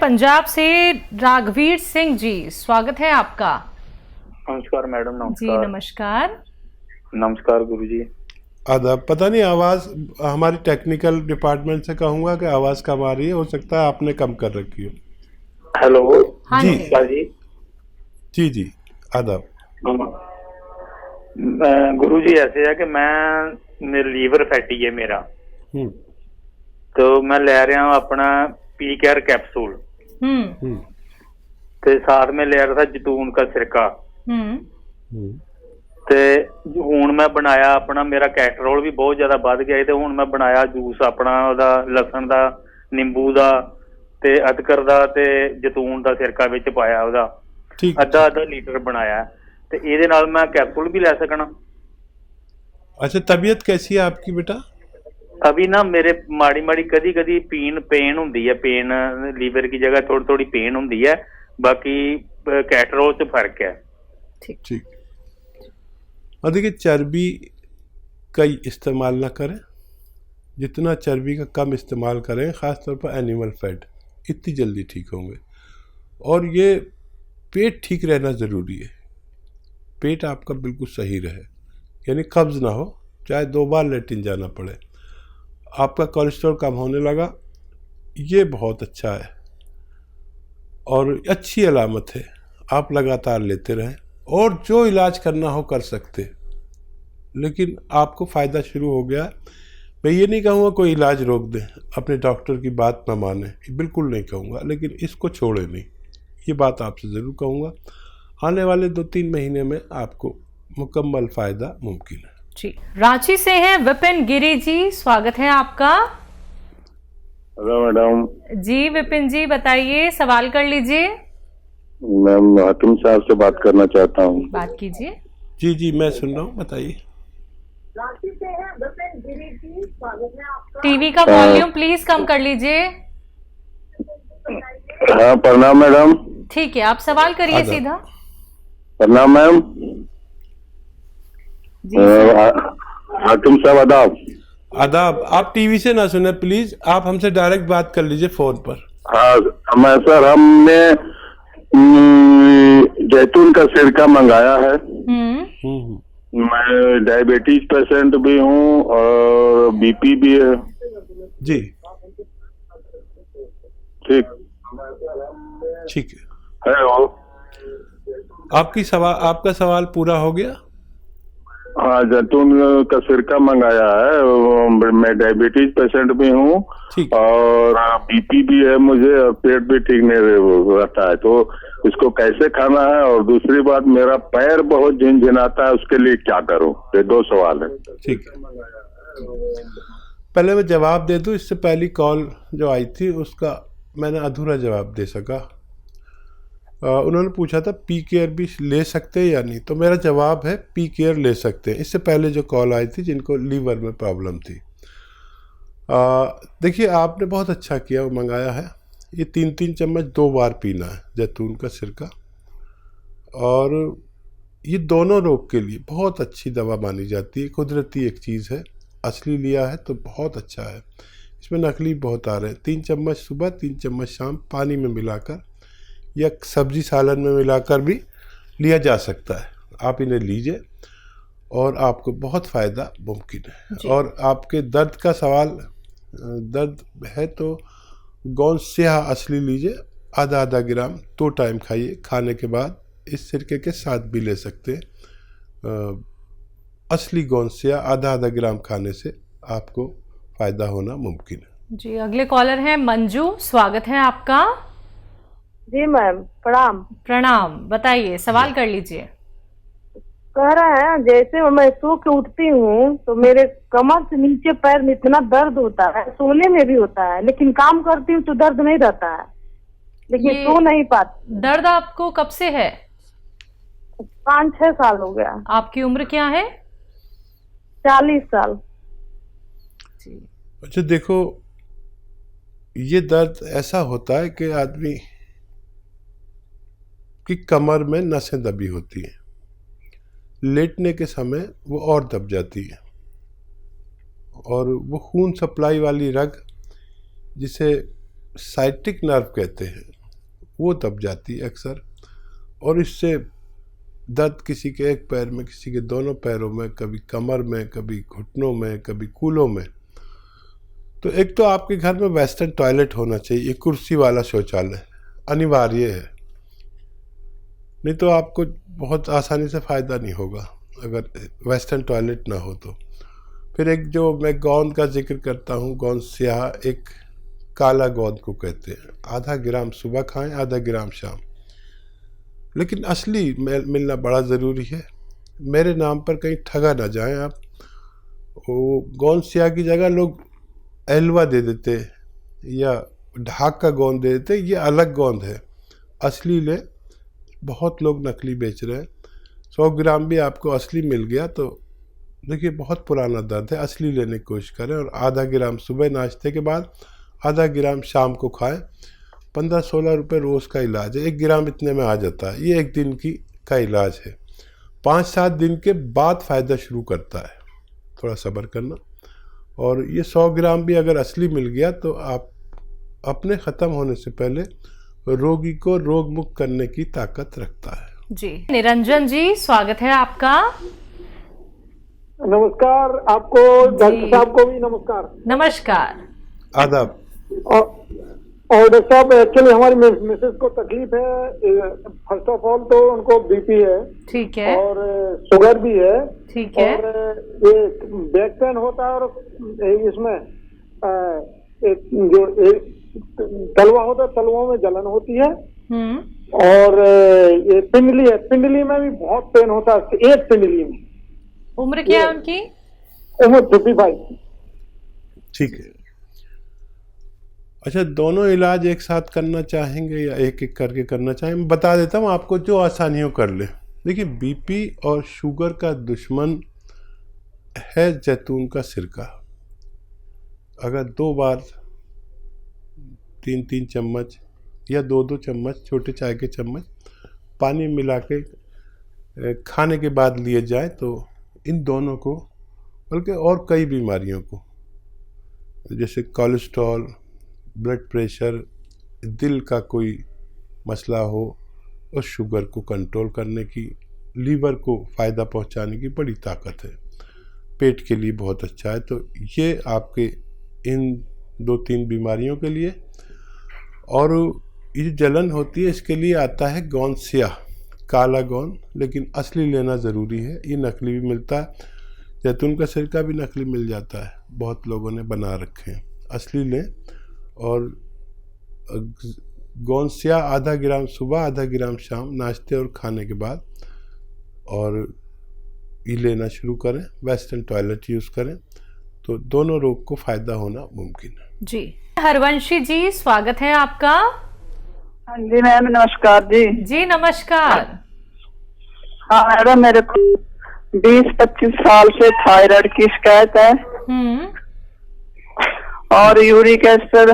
पंजाब से राघवीर सिंह जी, स्वागत है आपका। नमस्कार मैडम। नमस्कार जी नमस्कार। नमस्कार गुरुजी। आदाब। पता नहीं आवाज़ हमारी टेक्निकल डिपार्टमेंट से कहूँगा कि आवाज़ कम आ रही है, हो सकता है आपने कम कर रखी हो। हेलो। हाँ जी। नमस्कार जी। जी जी आदाब। गुरुजी ऐसे है कि मेरा लीवर फैटी है मेरा, तो मैं ले रहा हूँ अपना पी केयर कैप्सूल, तो साथ में ले रहा था जैतून का सिरका, ते हुण मैं बनाया अपना, मेरा कैस्ट्रोल भी बहुत ज्यादा बढ़ गया, तो हुण मैं बनाया जूस अपना ओदा लसन दा, नींबू दा, ते अदरक दा, ते जैतून दा सिरका विच पाया, ओदा आधा लीटर बनाया, ते इहदे नाल मैं कैप्सूल भी ले सकना। अच्छा, तबीयत कैसी है आपकी बेटा? अभी ना मेरे माड़ी माड़ी कदी कदी पेन हुंदी है, पेन लीवर की जगह थोड़ी थोड़ी पेन हुंदी है, बाकी कैस्ट्रोल च फर्क है। ठीक। और देखिए, चर्बी का इस्तेमाल ना करें, जितना चर्बी का कम इस्तेमाल करें, ख़ास तौर पर एनिमल फैट, इतनी जल्दी ठीक होंगे। और ये पेट ठीक रहना ज़रूरी है, पेट आपका बिल्कुल सही रहे, यानी कब्ज़ ना हो, चाहे 2 बार लेटिन जाना पड़े। आपका कोलेस्ट्रॉल कम होने लगा, ये बहुत अच्छा है और अच्छी अलामत है। आप लगातार लेते रहें और जो इलाज करना हो कर सकते, लेकिन आपको फ़ायदा शुरू हो गया। मैं ये नहीं कहूँगा कोई इलाज रोक दें, अपने डॉक्टर की बात ना माने, बिल्कुल नहीं कहूँगा, लेकिन इसको छोड़े नहीं, ये बात आपसे ज़रूर कहूँगा। आने वाले 2-3 महीने में आपको मुकम्मल फ़ायदा मुमकिन है। जी। रांची से हैं विपिन गिरी जी, स्वागत है आपका। Hello madam. जी विपिन जी बताइए, सवाल कर लीजिए। मैम हातिम साहब से बात करना चाहता हूँ। बात कीजिए। जी मैं सुन रहा हूँ, बताइए। रांची से है विपिन गिरी जी, स्वागत है आपका। टीवी का वॉल्यूम प्लीज कम कर लीजिए। हाँ प्रणाम मैडम। ठीक है, आप सवाल करिए सीधा। प्रणाम मैम। हातिम साहब आदाब। आदाब। आप टीवी से ना सुने प्लीज, आप हमसे डायरेक्ट बात कर लीजिए फोन पर। हाँ मैं सर, हमने जैतून का सिरका मंगाया है। मैं डायबिटीज पेशेंट भी हूँ और बीपी भी है। जी ठीक है। हेलो, आपका सवाल पूरा हो गया? हाँ, जैतून का सिरका मंगाया है। मैं डायबिटीज पेशेंट भी हूँ और बीपी भी है मुझे, और पेट भी ठीक नहीं रहता है, तो इसको कैसे खाना है? और दूसरी बात, मेरा पैर बहुत झिनझिनाता है, उसके लिए क्या करूँ? ये 2 सवाल है। ठीक है, पहले मैं जवाब दे दूँ। इससे पहली कॉल जो आई थी उसका मैंने अधूरा जवाब दे सका। उन्होंने पूछा था पी केयर भी ले सकते हैं या नहीं, तो मेरा जवाब है पी केयर ले सकते हैं। इससे पहले जो कॉल आई थी जिनको लीवर में प्रॉब्लम थी, देखिए आपने बहुत अच्छा किया, वो मंगाया है। ये 3-3 चम्मच 2 बार पीना है जैतून का सिरका, और ये दोनों रोग के लिए बहुत अच्छी दवा मानी जाती है। कुदरती एक चीज़ है, असली लिया है तो बहुत अच्छा है। इसमें नकली बहुत आ रहे हैं। 3 चम्मच सुबह, 3 चम्मच शाम, पानी में मिलाकर या सब्जी सालन में मिलाकर भी लिया जा सकता है। आप इन्हें लीजिए और आपको बहुत फ़ायदा मुमकिन है। और आपके दर्द का सवाल, दर्द है तो गोंद स्याह असली लीजिए, आधा ग्राम 2 टाइम खाइए। खाने के बाद इस सिरके के साथ भी ले सकते हैं। असली गोंद स्याह आधा ग्राम खाने से आपको फ़ायदा होना मुमकिन है। जी, अगले कॉलर हैं मंजू, स्वागत है आपका। जी मैम, प्रणाम। प्रणाम, बताइए, सवाल कर लीजिए। कह रहे हैं, जैसे मैं सो के उठती हूँ तो मेरे कमर से नीचे पैर में इतना दर्द होता है, सोने में भी होता है, लेकिन काम करती हूँ तो दर्द नहीं रहता है, लेकिन सो नहीं पाती। दर्द आपको कब से है? 5-6 साल हो गया। आपकी उम्र क्या है? 40 साल। अच्छा देखो, ये दर्द ऐसा होता है कि आदमी की कमर में नसें दबी होती हैं, लेटने के समय वो और दब जाती है, और वो खून सप्लाई वाली रग जिसे साइटिक नर्व कहते हैं, वो दब जाती है अक्सर, और इससे दर्द किसी के एक पैर में, किसी के दोनों पैरों में, कभी कमर में, कभी घुटनों में, कभी कूल्हों में। तो एक तो आपके घर में वेस्टर्न टॉयलेट होना चाहिए, कुर्सी वाला शौचालय अनिवार्य है, नहीं तो आपको बहुत आसानी से फ़ायदा नहीं होगा अगर वेस्टर्न टॉयलेट ना हो तो। फिर एक जो मैं गोंद का जिक्र करता हूँ, गोंद स्याह, एक काला गोंद को कहते हैं, आधा ग्राम सुबह खाएं, आधा ग्राम शाम। लेकिन असली मिलना बड़ा ज़रूरी है। मेरे नाम पर कहीं ठगा ना जाएं आप। वो गोंद स्याह की जगह लोग एलवा दे देते या ढाक का गोंद दे देते, ये अलग गोंद है, असली ले। बहुत लोग नकली बेच रहे हैं। 100 ग्राम भी आपको असली मिल गया तो देखिए बहुत पुराना दर्द है, असली लेने की कोशिश करें। और आधा ग्राम सुबह नाश्ते के बाद, आधा ग्राम शाम को खाएं। 15-16 रुपये रोज़ का इलाज है, 1 ग्राम इतने में आ जाता है। ये 1 दिन का इलाज है। 5-7 दिन के बाद फ़ायदा शुरू करता है, थोड़ा सब्र करना। और ये 100 ग्राम भी अगर असली मिल गया तो आप अपने ख़त्म होने से पहले रोगी को रोग मुक्त करने की ताकत रखता है। जी निरंजन जी, स्वागत है आपका। नमस्कार आपको, डॉक्टर साहब को भी नमस्कार। नमस्कार। आदाब। और डॉक्टर साहब, एक्चुअली हमारी मिसेस को तकलीफ है। फर्स्ट ऑफ ऑल तो उनको बीपी है, ठीक है, और शुगर भी है, ठीक है, और ये बैक पेन होता है, और इसमें एक जो एक तलवा होता है, तलवों में जलन होती है, और ये पिंडली है, पिंडली में भी बहुत पेन होता है, एक पिंडली में। उम्र क्या है उनकी? उम्र 55। ठीक है। अच्छा, दोनों इलाज एक साथ करना चाहेंगे या एक एक करके करना चाहेंगे? मैं बता देता हूँ आपको, जो आसानी हो कर ले। देखिए, बीपी और शुगर का दुश्मन है जैतून का सिरका। अगर 2 बार 3-3 चम्मच या 2-2 चम्मच, छोटे चाय के चम्मच पानी मिला के खाने के बाद लिए जाए तो इन दोनों को, बल्कि और कई बीमारियों को, जैसे कोलेस्ट्रॉल, ब्लड प्रेशर, दिल का कोई मसला हो, और शुगर को कंट्रोल करने की, लीवर को फ़ायदा पहुंचाने की बड़ी ताकत है। पेट के लिए बहुत अच्छा है। तो ये आपके इन 2-3 बीमारियों के लिए। और ये जलन होती है, इसके लिए आता है गोंद स्याह, काला गोंद, लेकिन असली लेना ज़रूरी है। ये नकली भी मिलता है, जैतून का सिरका भी नकली मिल जाता है, बहुत लोगों ने बना रखे हैं। असली लें। और गोंद स्याह आधा ग्राम सुबह, आधा ग्राम शाम, नाश्ते और खाने के बाद, और ये लेना शुरू करें। वेस्टर्न टॉयलेट यूज़ करें तो दोनों रोग को फ़ायदा होना मुमकिन है। जी हरवंशी जी, स्वागत है आपका। हाँ जी मैम, नमस्कार जी। जी नमस्कार। हाँ मैडम, मेरे को 20-25 साल से थायराइड की शिकायत है, और यूरिक एसिड,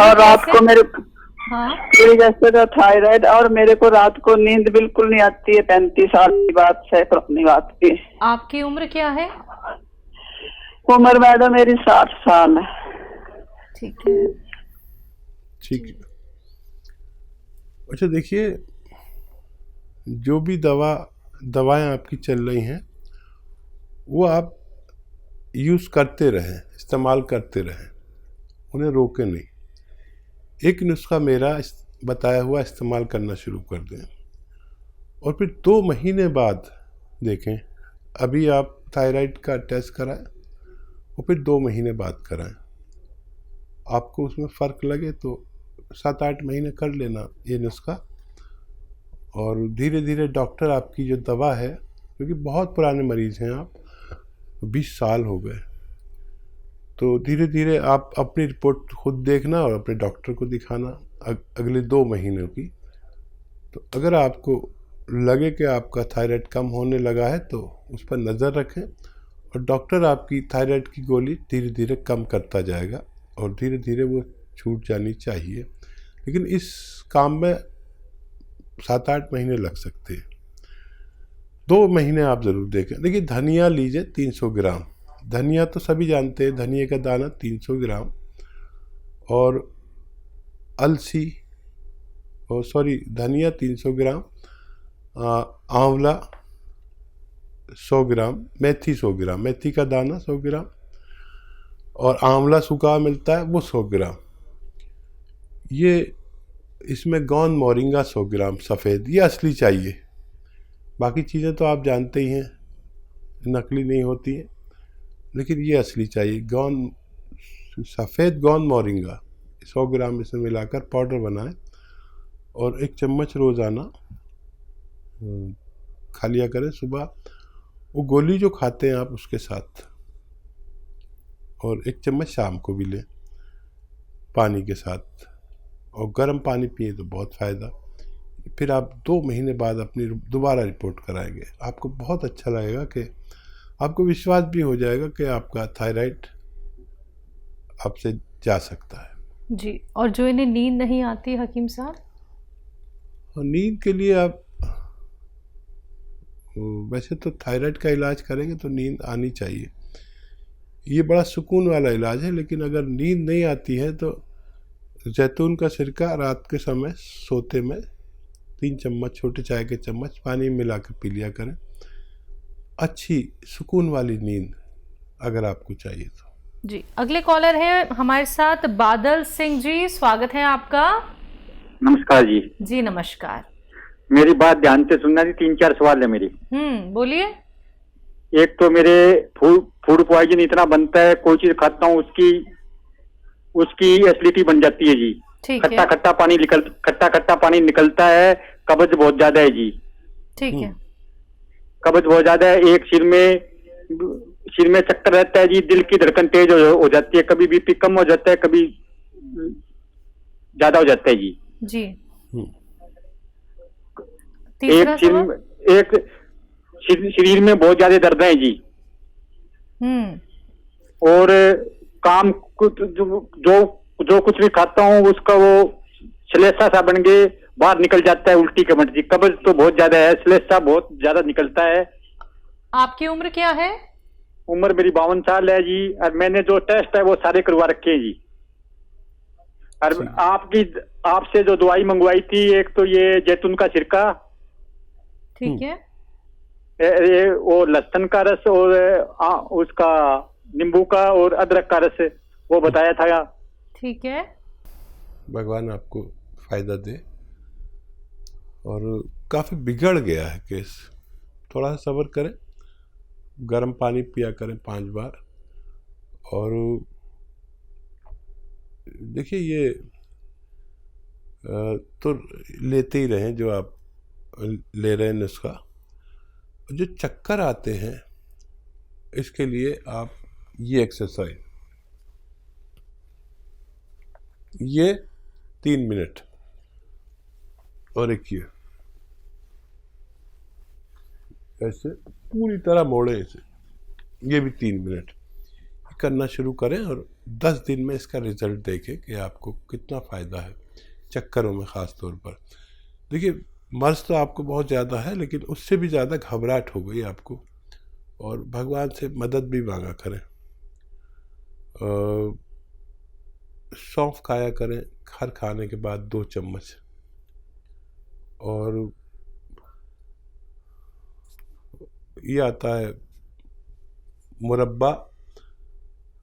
और रात को मेरे यूरिक एसिड और थायराइड, और मेरे को रात को नींद बिल्कुल नहीं आती है। 35 साल की बात है, पुरानी बात की। आपकी उम्र क्या है? उम्र मैडम मेरी 60 साल है। ठीक है, ठीक है। अच्छा देखिए, जो भी दवाएं आपकी चल रही हैं वो आप यूज़ करते रहें, इस्तेमाल करते रहें, उन्हें रोकें नहीं। एक नुस्खा मेरा बताया हुआ इस्तेमाल करना शुरू कर दें, और फिर 2 महीने बाद देखें। अभी आप थायराइड का टेस्ट कराएं और फिर 2 महीने बाद कराएं। आपको उसमें फ़र्क लगे तो 7-8 महीने कर लेना ये नुस्खा, और धीरे धीरे डॉक्टर आपकी जो दवा है, क्योंकि बहुत पुराने मरीज़ हैं आप, 20 साल हो गए, तो धीरे धीरे आप अपनी रिपोर्ट खुद देखना और अपने डॉक्टर को दिखाना अगले 2 महीनों की। तो अगर आपको लगे कि आपका थायराइड कम होने लगा है तो उस पर नज़र रखें, और डॉक्टर आपकी थायराइड की गोली धीरे धीरे कम करता जाएगा, और धीरे धीरे वो छूट जानी चाहिए। लेकिन इस काम में 7-8 महीने लग सकते हैं। 2 महीने आप ज़रूर देखें। देखिए, धनिया लीजिए 300 ग्राम। धनिया तो सभी जानते हैं, धनिया का दाना 300 ग्राम, और अलसी धनिया 300 ग्राम, आंवला 100 ग्राम, मेथी 100 ग्राम, मेथी का दाना 100 ग्राम, और आंवला सूखा मिलता है वो 100 ग्राम। ये इसमें गौन मोरिंगा 100 ग्राम सफ़ेद, ये असली चाहिए। बाकी चीज़ें तो आप जानते ही हैं नकली नहीं होती हैं, लेकिन ये असली चाहिए। सफ़ेद गौन मोरिंगा 100 ग्राम इसमें मिलाकर पाउडर बनाएं और 1 चम्मच रोज़ाना खा लिया करें सुबह। वो गोली जो खाते हैं आप उसके साथ, और 1 चम्मच शाम को भी लें पानी के साथ, और गर्म पानी पिए तो बहुत फ़ायदा। फिर आप 2 महीने बाद अपनी दोबारा रिपोर्ट कराएंगे, आपको बहुत अच्छा लगेगा कि आपको विश्वास भी हो जाएगा कि आपका थायराइड आपसे जा सकता है जी। और जो इन्हें नींद नहीं आती हकीम साहब, और नींद के लिए आप वैसे तो थायराइड का इलाज करेंगे तो नींद आनी चाहिए, ये बड़ा सुकून वाला इलाज है। लेकिन अगर नींद नहीं आती है तो जैतून का सिरका रात के समय सोते में 3 चम्मच छोटे चाय के चम्मच पानी मिला कर पी लिया करें। अच्छी सुकून वाली नींद अगर आपको चाहिए तो। जी, अगले कॉलर है हमारे साथ बादल सिंह जी, स्वागत है आपका। नमस्कार जी। जी नमस्कार। मेरी बात ध्यान से सुनना जी, 3-4 सवाल है मेरी। बोलिए। एक तो मेरे फूड पॉइजन इतना बनता है, कोई चीज खाता हूँ उसकी एसिडिटी बन जाती है जी। खट्टा खट्टा पानी निकलता है, कब्ज बहुत ज्यादा है जी। ठीक है। कब्ज बहुत ज्यादा है, एक सिर में चक्कर रहता है जी, दिल की धड़कन तेज हो जाती है, कभी बीपी कम हो जाता है, कभी ज्यादा हो जाता है जी। जी। एक शरीर में बहुत ज्यादा दर्द है जी। और काम जो कुछ भी खाता हूँ उसका वो श्लेषा सा बन के बाहर निकल जाता है, उल्टी कमट जी। कब्ज तो बहुत ज्यादा है, श्लेषा बहुत ज्यादा निकलता है। आपकी उम्र क्या है? उम्र मेरी 52 साल है जी, और मैंने जो टेस्ट है वो सारे करवा रखे हैं जी। और आपसे जो दवाई मंगवाई थी, एक तो ये जैतून का सिरका, ठीक है, ये वो लहसुन का रस और उसका नींबू का और अदरक का रस वो बताया था। ठीक है। भगवान आपको फायदा दे। और काफ़ी बिगड़ गया है केस, थोड़ा सा सब्र करें, गर्म पानी पिया करें 5 बार। और देखिए ये तो लेते ही रहें जो आप ले रहे हैं नुस्खा। जो चक्कर आते हैं इसके लिए आप ये एक्सरसाइज, ये 3 मिनट, और एक ये ऐसे पूरी तरह मोड़े इसे, ये भी 3 मिनट करना शुरू करें। और 10 दिन में इसका रिजल्ट देखें कि आपको कितना फ़ायदा है चक्करों में ख़ास तौर पर। देखिए मर्ज तो आपको बहुत ज़्यादा है, लेकिन उससे भी ज़्यादा घबराहट हो गई आपको, और भगवान से मदद भी मांगा करें। सौंफ खाया करें हर खाने के बाद 2 चम्मच। और ये आता है मुरब्बा,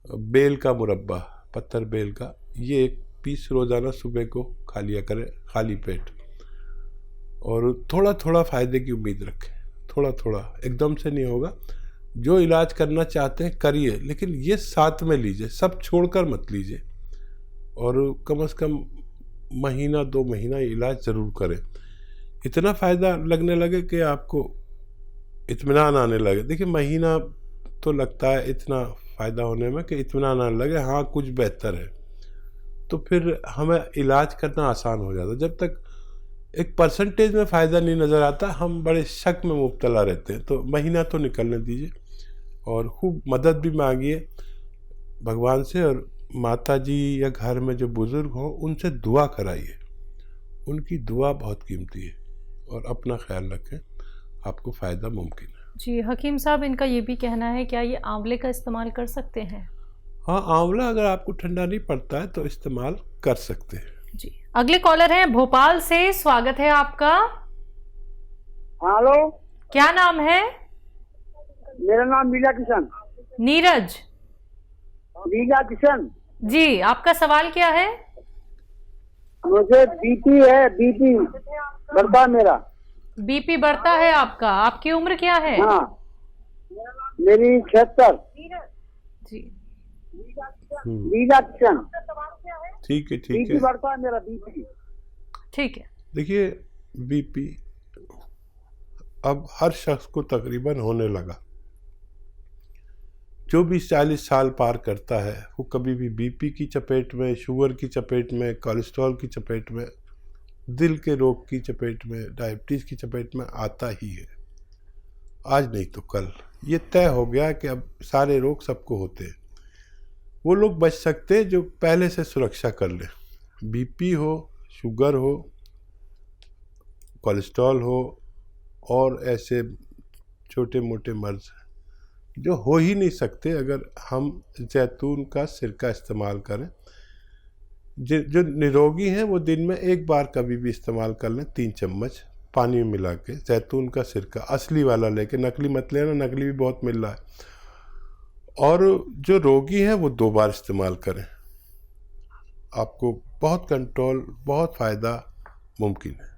बेल का मुरब्बा, पत्थर बेल का, ये 1 पीस रोज़ाना सुबह को खा लिया करें खाली पेट। और थोड़ा थोड़ा फ़ायदे की उम्मीद रखें, थोड़ा थोड़ा, एकदम से नहीं होगा। जो इलाज करना चाहते हैं करिए, लेकिन ये साथ में लीजिए, सब छोड़कर मत लीजिए। और कम से कम महीना 2 महीना इलाज ज़रूर करें, इतना फ़ायदा लगने लगे कि आपको इत्मीनान आने लगे। देखिए महीना तो लगता है इतना फ़ायदा होने में कि इत्मीनान आने लगे, हाँ कुछ बेहतर है, तो फिर हमें इलाज करना आसान हो जाता है। जब तक एक परसेंटेज में फ़ायदा नहीं नज़र आता, हम बड़े शक में मुब्तला रहते हैं। तो महीना तो निकलने दीजिए, और खूब मदद भी मांगिए भगवान से। और माता जी या घर में जो बुज़ुर्ग हों उनसे दुआ कराइए, उनकी दुआ बहुत कीमती है। और अपना ख्याल रखें, आपको फ़ायदा मुमकिन है। जी हकीम साहब, इनका ये भी कहना है क्या ये आंवले का इस्तेमाल कर सकते हैं? हाँ, आंवला अगर आपको ठंडा नहीं पड़ता है तो इस्तेमाल कर सकते हैं। जी। अगले कॉलर हैं भोपाल से, स्वागत है आपका। हेलो, क्या नाम है? मेरा नाम मीरा किशन। नीरज? मीरा किशन जी, आपका सवाल क्या है? मुझे बीपी है, बीपी बढ़ता मेरा। बीपी बढ़ता है आपका? आपकी उम्र क्या है? हाँ, मेरी 76। जी, मीरा किशन। ठीक है, ठीक बीपी है। बढ़ता है मेरा, बीपी। ठीक है। देखिए, बीपी अब हर शख्स को तकरीबन होने लगा। जो भी 40 साल पार करता है वो कभी भी बीपी की चपेट में, शुगर की चपेट में, कोलेस्ट्रॉल की चपेट में, दिल के रोग की चपेट में, डायबिटीज़ की चपेट में आता ही है। आज नहीं तो कल ये तय हो गया कि अब सारे रोग सबको होते हैं। वो लोग बच सकते हैं जो पहले से सुरक्षा कर ले। बीपी हो, शुगर हो, कोलेस्ट्रॉल हो और ऐसे छोटे मोटे मर्ज जो हो ही नहीं सकते, अगर हम जैतून का सिरका इस्तेमाल करें। जो निरोगी हैं वो दिन में एक बार कभी भी इस्तेमाल कर लें, 3 चम्मच पानी में मिला के जैतून का सिरका, असली वाला लेके, नकली मत लेना, नकली भी बहुत मिल रहा है। और जो रोगी हैं वो 2 बार इस्तेमाल करें, आपको बहुत कंट्रोल, बहुत फ़ायदा मुमकिन है।